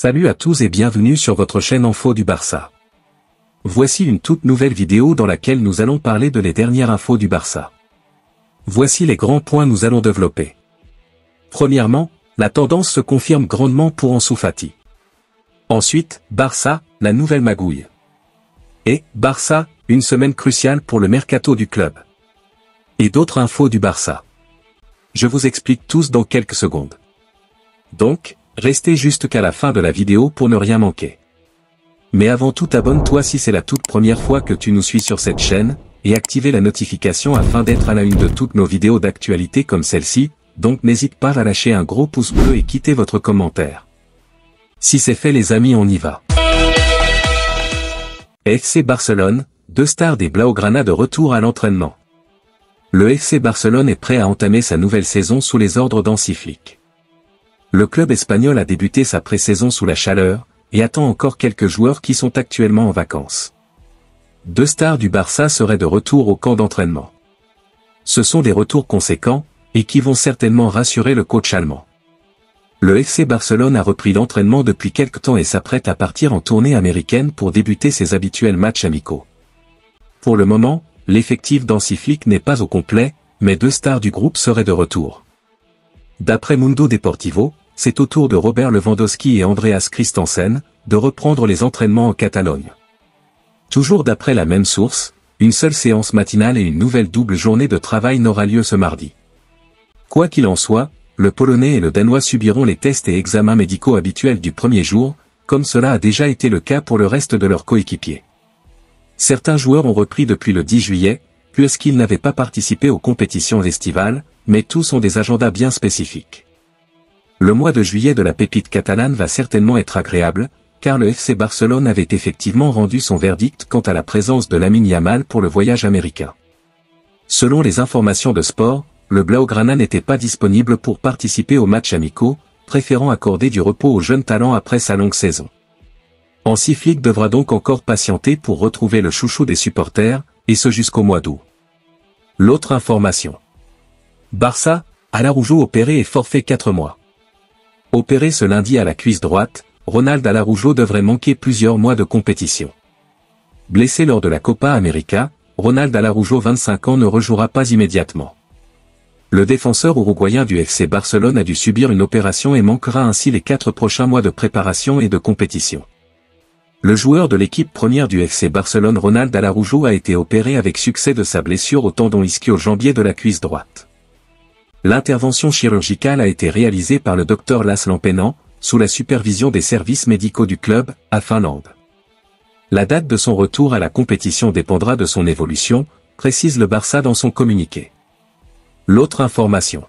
Salut à tous et bienvenue sur votre chaîne Info du Barça. Voici une toute nouvelle vidéo dans laquelle nous allons parler de les dernières infos du Barça. Voici les grands points nous allons développer. Premièrement, la tendance se confirme grandement pour Ansu Fati. Ensuite, Barça, la nouvelle magouille. Et, Barça, une semaine cruciale pour le mercato du club. Et d'autres infos du Barça. Je vous explique tous dans quelques secondes. Donc, restez jusqu'à la fin de la vidéo pour ne rien manquer. Mais avant tout, abonne-toi si c'est la toute première fois que tu nous suis sur cette chaîne, et activez la notification afin d'être à la une de toutes nos vidéos d'actualité comme celle-ci, donc n'hésite pas à lâcher un gros pouce bleu et quitter votre commentaire. Si c'est fait les amis, on y va. FC Barcelone, deux stars des Blaugrana de retour à l'entraînement. Le FC Barcelone est prêt à entamer sa nouvelle saison sous les ordres d'Hansi Flick. Le club espagnol a débuté sa pré-saison sous la chaleur, et attend encore quelques joueurs qui sont actuellement en vacances. Deux stars du Barça seraient de retour au camp d'entraînement. Ce sont des retours conséquents, et qui vont certainement rassurer le coach allemand. Le FC Barcelone a repris l'entraînement depuis quelque temps et s'apprête à partir en tournée américaine pour débuter ses habituels matchs amicaux. Pour le moment, l'effectif d'Hansi Flick n'est pas au complet, mais deux stars du groupe seraient de retour. D'après Mundo Deportivo, c'est au tour de Robert Lewandowski et Andreas Christensen de reprendre les entraînements en Catalogne. Toujours d'après la même source, une seule séance matinale et une nouvelle double journée de travail n'aura lieu ce mardi. Quoi qu'il en soit, le Polonais et le Danois subiront les tests et examens médicaux habituels du premier jour, comme cela a déjà été le cas pour le reste de leurs coéquipiers. Certains joueurs ont repris depuis le 10 juillet, puisqu'ils n'avaient pas participé aux compétitions estivales, mais tous ont des agendas bien spécifiques. Le mois de juillet de la pépite catalane va certainement être agréable, car le FC Barcelone avait effectivement rendu son verdict quant à la présence de Lamine Yamal pour le voyage américain. Selon les informations de Sport, le Blaugrana n'était pas disponible pour participer aux matchs amicaux, préférant accorder du repos aux jeunes talents après sa longue saison. Hansi Flick devra donc encore patienter pour retrouver le chouchou des supporters, et ce jusqu'au mois d'août. L'autre information. Barça, Araujo opéré et forfait 4 mois. Opéré ce lundi à la cuisse droite, Ronald Araujo devrait manquer plusieurs mois de compétition. Blessé lors de la Copa América, Ronald Araujo 25 ans ne rejouera pas immédiatement. Le défenseur uruguayen du FC Barcelone a dû subir une opération et manquera ainsi les 4 prochains mois de préparation et de compétition. Le joueur de l'équipe première du FC Barcelone Ronald Araujo a été opéré avec succès de sa blessure au tendon ischio-jambier de la cuisse droite. L'intervention chirurgicale a été réalisée par le Dr Laszlo Pennan, sous la supervision des services médicaux du club, à Finlande. La date de son retour à la compétition dépendra de son évolution, précise le Barça dans son communiqué. L'autre information.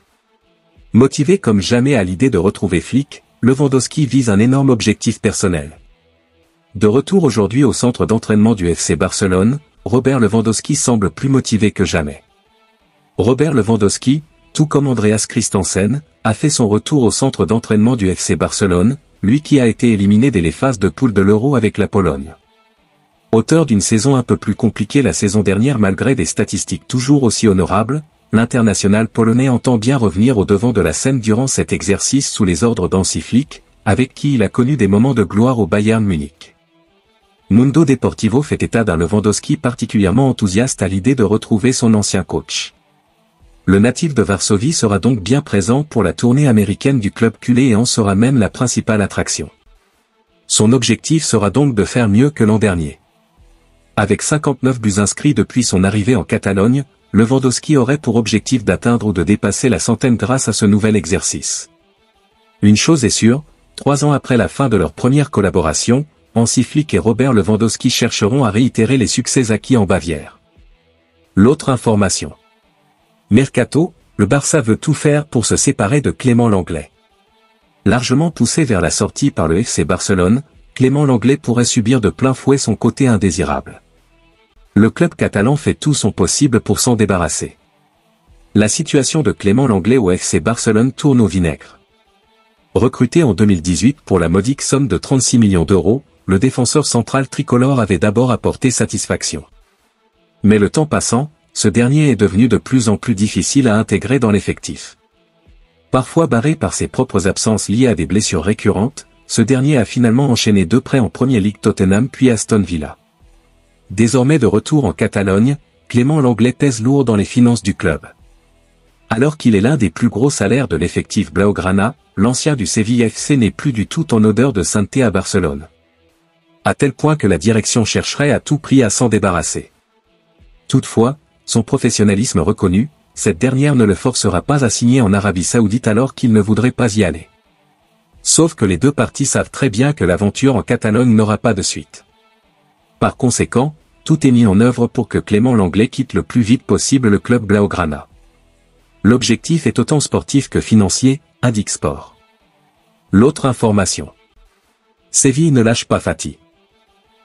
Motivé comme jamais à l'idée de retrouver Flick, Lewandowski vise un énorme objectif personnel. De retour aujourd'hui au centre d'entraînement du FC Barcelone, Robert Lewandowski semble plus motivé que jamais. Robert Lewandowski, tout comme Andreas Christensen, a fait son retour au centre d'entraînement du FC Barcelone, lui qui a été éliminé dès les phases de poule de l'Euro avec la Pologne. Auteur d'une saison un peu plus compliquée la saison dernière malgré des statistiques toujours aussi honorables, l'international polonais entend bien revenir au devant de la scène durant cet exercice sous les ordres d'Hansi Flick, avec qui il a connu des moments de gloire au Bayern Munich. Mundo Deportivo fait état d'un Lewandowski particulièrement enthousiaste à l'idée de retrouver son ancien coach. Le natif de Varsovie sera donc bien présent pour la tournée américaine du club culé et en sera même la principale attraction. Son objectif sera donc de faire mieux que l'an dernier. Avec 59 buts inscrits depuis son arrivée en Catalogne, Lewandowski aurait pour objectif d'atteindre ou de dépasser la centaine grâce à ce nouvel exercice. Une chose est sûre, 3 ans après la fin de leur première collaboration, Hansi Flick et Robert Lewandowski chercheront à réitérer les succès acquis en Bavière. L'autre information. Mercato, le Barça veut tout faire pour se séparer de Clément Lenglet. Largement poussé vers la sortie par le FC Barcelone, Clément Lenglet pourrait subir de plein fouet son côté indésirable. Le club catalan fait tout son possible pour s'en débarrasser. La situation de Clément Lenglet au FC Barcelone tourne au vinaigre. Recruté en 2018 pour la modique somme de 36 millions d'euros, le défenseur central tricolore avait d'abord apporté satisfaction. Mais le temps passant, ce dernier est devenu de plus en plus difficile à intégrer dans l'effectif. Parfois barré par ses propres absences liées à des blessures récurrentes, ce dernier a finalement enchaîné 2 prêts en Premier League, Tottenham puis Aston Villa. Désormais de retour en Catalogne, Clément Lenglet pèse lourd dans les finances du club. Alors qu'il est l'un des plus gros salaires de l'effectif blaugrana, l'ancien du Séville FC n'est plus du tout en odeur de sainteté à Barcelone. À tel point que la direction chercherait à tout prix à s'en débarrasser. Toutefois, son professionnalisme reconnu, cette dernière ne le forcera pas à signer en Arabie Saoudite alors qu'il ne voudrait pas y aller. Sauf que les deux parties savent très bien que l'aventure en Catalogne n'aura pas de suite. Par conséquent, tout est mis en œuvre pour que Clément Lenglet quitte le plus vite possible le club blaugrana. L'objectif est autant sportif que financier, indique Sport. L'autre information. Séville ne lâche pas Fati.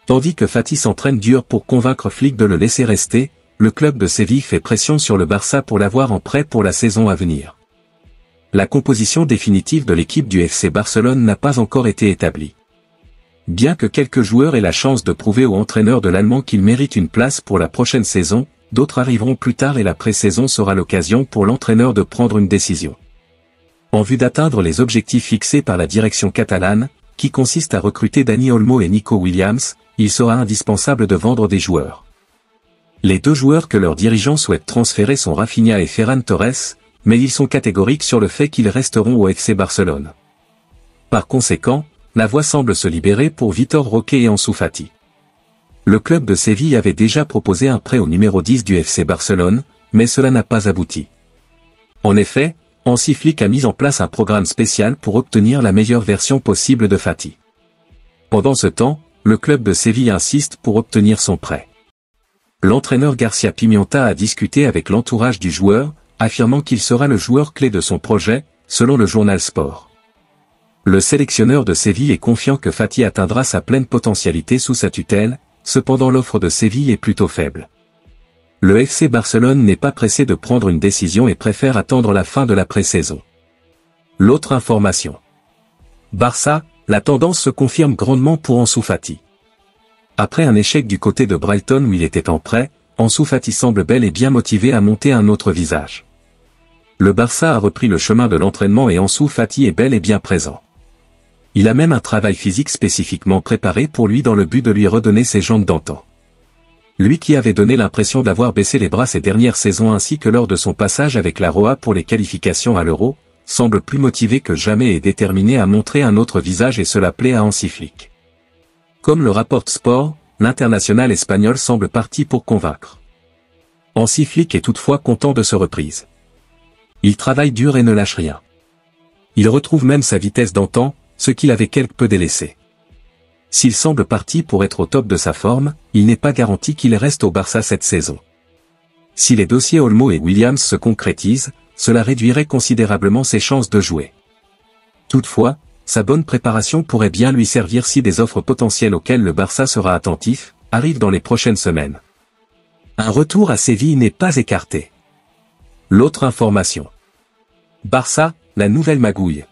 Tandis que Fati s'entraîne dur pour convaincre Flick de le laisser rester, le club de Séville fait pression sur le Barça pour l'avoir en prêt pour la saison à venir. La composition définitive de l'équipe du FC Barcelone n'a pas encore été établie. Bien que quelques joueurs aient la chance de prouver au entraîneur de l'Allemand qu'il mérite une place pour la prochaine saison, d'autres arriveront plus tard et la pré-saison sera l'occasion pour l'entraîneur de prendre une décision. En vue d'atteindre les objectifs fixés par la direction catalane, qui consiste à recruter Dani Olmo et Nico Williams, il sera indispensable de vendre des joueurs. Les 2 joueurs que leurs dirigeants souhaitent transférer sont Rafinha et Ferran Torres, mais ils sont catégoriques sur le fait qu'ils resteront au FC Barcelone. Par conséquent, la voie semble se libérer pour Vitor Roque et Ansu Fati. Le club de Séville avait déjà proposé un prêt au numéro 10 du FC Barcelone, mais cela n'a pas abouti. En effet, Hansi Flick a mis en place un programme spécial pour obtenir la meilleure version possible de Fati. Pendant ce temps, le club de Séville insiste pour obtenir son prêt. L'entraîneur Garcia Pimienta a discuté avec l'entourage du joueur, affirmant qu'il sera le joueur clé de son projet, selon le journal Sport. Le sélectionneur de Séville est confiant que Fati atteindra sa pleine potentialité sous sa tutelle, cependant l'offre de Séville est plutôt faible. Le FC Barcelone n'est pas pressé de prendre une décision et préfère attendre la fin de la pré-saison. L'autre information. Barça, la tendance se confirme grandement pour Ansu Fati. Après un échec du côté de Brighton où il était en prêt, Ansu Fati semble bel et bien motivé à monter un autre visage. Le Barça a repris le chemin de l'entraînement et Ansu Fati est bel et bien présent. Il a même un travail physique spécifiquement préparé pour lui dans le but de lui redonner ses jambes d'antan. Lui qui avait donné l'impression d'avoir baissé les bras ces dernières saisons ainsi que lors de son passage avec la Roa pour les qualifications à l'Euro, semble plus motivé que jamais et déterminé à montrer un autre visage et cela plaît à Hansi Flick. Comme le rapporte Sport, l'international espagnol semble parti pour convaincre. Hansi Flick est toutefois content de ce reprise. Il travaille dur et ne lâche rien. Il retrouve même sa vitesse d'antan, ce qu'il avait quelque peu délaissé. S'il semble parti pour être au top de sa forme, il n'est pas garanti qu'il reste au Barça cette saison. Si les dossiers Olmo et Williams se concrétisent, cela réduirait considérablement ses chances de jouer. Toutefois, sa bonne préparation pourrait bien lui servir si des offres potentielles auxquelles le Barça sera attentif, arrivent dans les prochaines semaines. Un retour à Séville n'est pas écarté. L'autre information. Barça, la nouvelle magouille.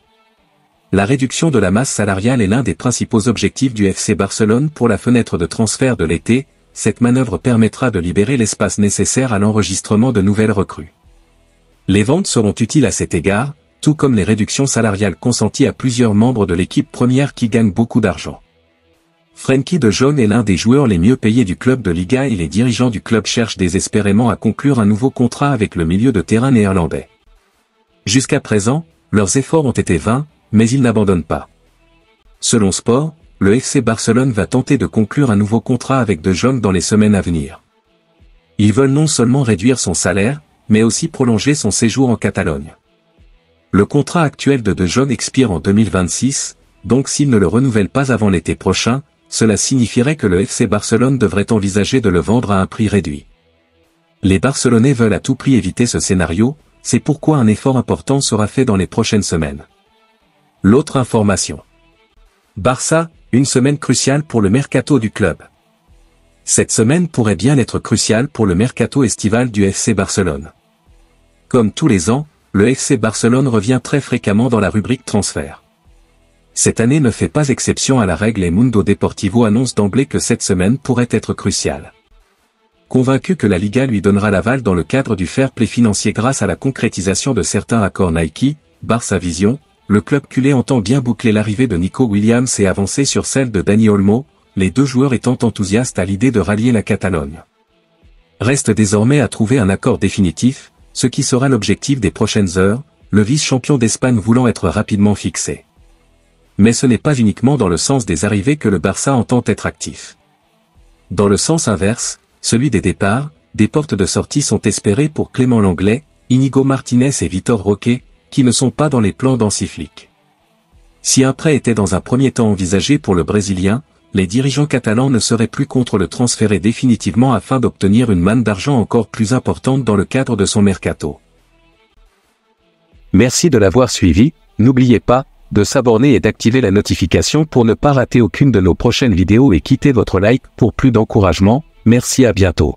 La réduction de la masse salariale est l'un des principaux objectifs du FC Barcelone pour la fenêtre de transfert de l'été. Cette manœuvre permettra de libérer l'espace nécessaire à l'enregistrement de nouvelles recrues. Les ventes seront utiles à cet égard, tout comme les réductions salariales consenties à plusieurs membres de l'équipe première qui gagnent beaucoup d'argent. Frenkie de Jong est l'un des joueurs les mieux payés du club de Liga et les dirigeants du club cherchent désespérément à conclure un nouveau contrat avec le milieu de terrain néerlandais. Jusqu'à présent, leurs efforts ont été vains, mais ils n'abandonnent pas. Selon Sport, le FC Barcelone va tenter de conclure un nouveau contrat avec De Jong dans les semaines à venir. Ils veulent non seulement réduire son salaire, mais aussi prolonger son séjour en Catalogne. Le contrat actuel de De Jong expire en 2026, donc s'il ne le renouvelle pas avant l'été prochain, cela signifierait que le FC Barcelone devrait envisager de le vendre à un prix réduit. Les Barcelonais veulent à tout prix éviter ce scénario, c'est pourquoi un effort important sera fait dans les prochaines semaines. L'autre information. Barça, une semaine cruciale pour le mercato du club. Cette semaine pourrait bien être cruciale pour le mercato estival du FC Barcelone. Comme tous les ans, le FC Barcelone revient très fréquemment dans la rubrique transfert. Cette année ne fait pas exception à la règle et Mundo Deportivo annonce d'emblée que cette semaine pourrait être cruciale. Convaincu que la Liga lui donnera l'aval dans le cadre du fair play financier grâce à la concrétisation de certains accords Nike, Barça Vision, le club culé entend bien boucler l'arrivée de Nico Williams et avancer sur celle de Dani Olmo, les deux joueurs étant enthousiastes à l'idée de rallier la Catalogne. Reste désormais à trouver un accord définitif, ce qui sera l'objectif des prochaines heures, le vice-champion d'Espagne voulant être rapidement fixé. Mais ce n'est pas uniquement dans le sens des arrivées que le Barça entend être actif. Dans le sens inverse, celui des départs, des portes de sortie sont espérées pour Clément Lenglet, Inigo Martinez et Vitor Roque, qui ne sont pas dans les plans d'Hansi Flick. Si un prêt était dans un premier temps envisagé pour le Brésilien, les dirigeants catalans ne seraient plus contre le transférer définitivement afin d'obtenir une manne d'argent encore plus importante dans le cadre de son mercato. Merci de l'avoir suivi, n'oubliez pas de s'abonner et d'activer la notification pour ne pas rater aucune de nos prochaines vidéos et quittez votre like pour plus d'encouragement. Merci, à bientôt.